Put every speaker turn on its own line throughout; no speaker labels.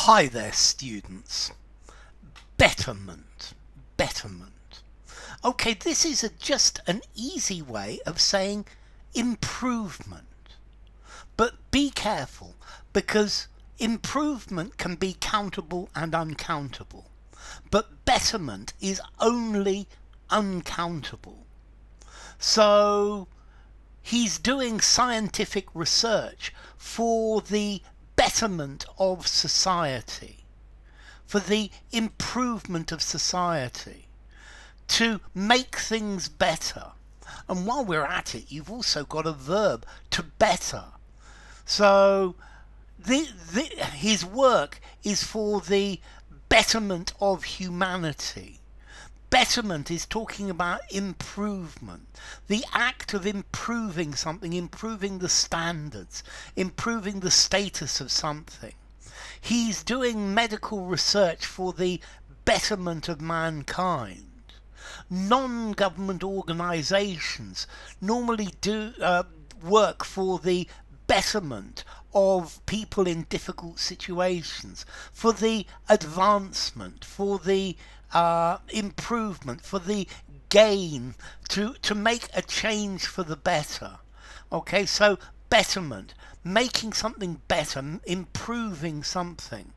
Hi there, students. Betterment. Betterment. Okay, this is just an easy way of saying improvement. But be careful, because improvement can be countable and uncountable. But betterment is only uncountable. So he's doing scientific research for the betterment of society, for the improvement of society, to make things better. And while we're at it, you've also got a verb, to better. So his work is for the betterment of humanity. Betterment is talking about improvement, the act of improving something, improving the standards, improving the status of something. He's doing medical research for the betterment of mankind. Non-government organisations normally do work for the betterment of people in difficult situations, for the advancement, for the improvement, for the gain, to make a change for the better. Okay, so betterment, making something better, improving something,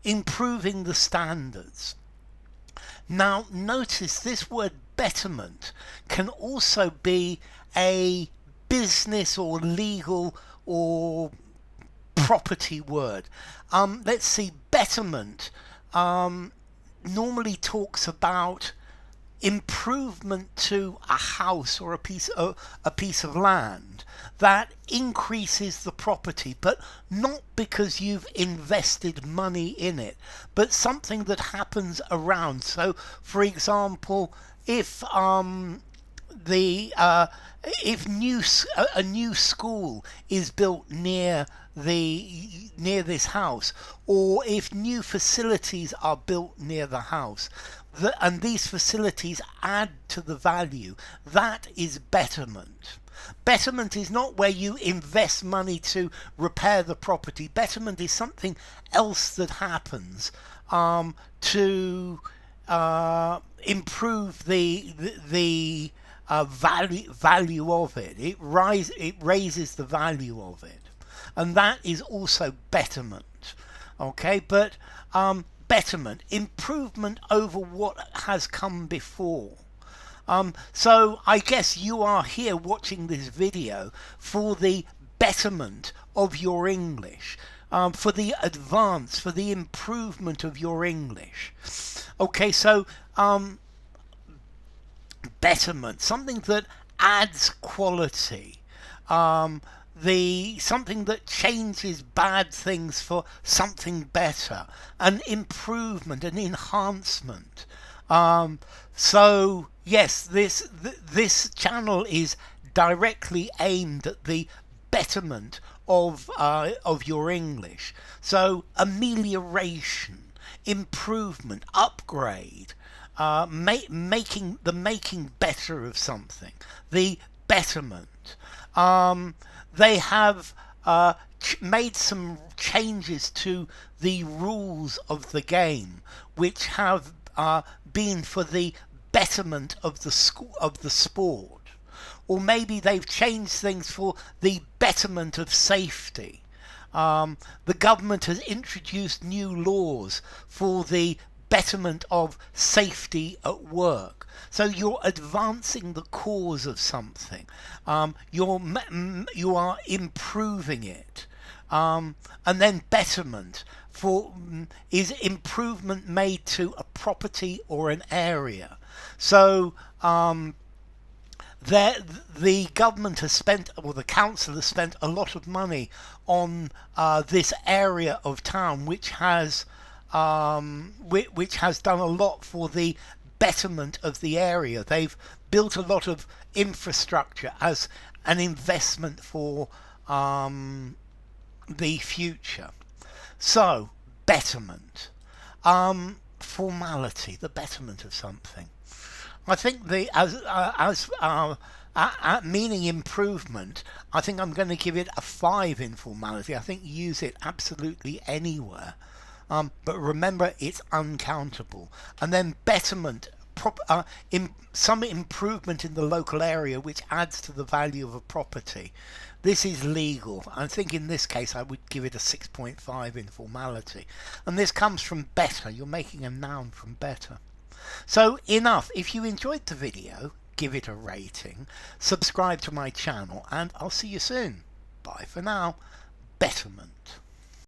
improving the standards. Now notice this word betterment can also be a business or legal or property word. Let's see, betterment normally talks about improvement to a house or a piece of land that increases the property, but not because you've invested money in it, but something that happens around. So for example, if a new school is built near this house, or if new facilities are built near the house, and these facilities add to the value, that is betterment. Betterment is not where you invest money to repair the property. Betterment is something else that happens to improve the value of it. It raises the value of it, and that is also betterment. Okay, but betterment, improvement over what has come before. So I guess you are here watching this video for the betterment of your English, for the advance, for the improvement of your English. Okay, so betterment, something that adds quality, something that changes bad things for something better, an improvement, an enhancement. So yes, this channel is directly aimed at the betterment of your English. So amelioration, improvement, upgrade, making better of something, the betterment. They have made some changes to the rules of the game, which have been for the betterment of the sport, or maybe they've changed things for the betterment of safety. The government has introduced new laws for the betterment of safety at work. So you're advancing the cause of something. You are improving it. And then betterment is improvement made to a property or an area. So the government has spent, or the council has spent, a lot of money on this area of town, which has done a lot for the betterment of the area. They've built a lot of infrastructure as an investment for the future. So betterment, formality, the betterment of something. I think Meaning improvement, I think I'm going to give it a 5 in formality. I think use it absolutely anywhere. But remember, it's uncountable. And then betterment, some improvement in the local area which adds to the value of a property. This is legal. I think in this case I would give it a 6.5 in formality. And this comes from better. You're making a noun from better. So enough. If you enjoyed the video, give it a rating, subscribe to my channel, and I'll see you soon. Bye for now. Betterment.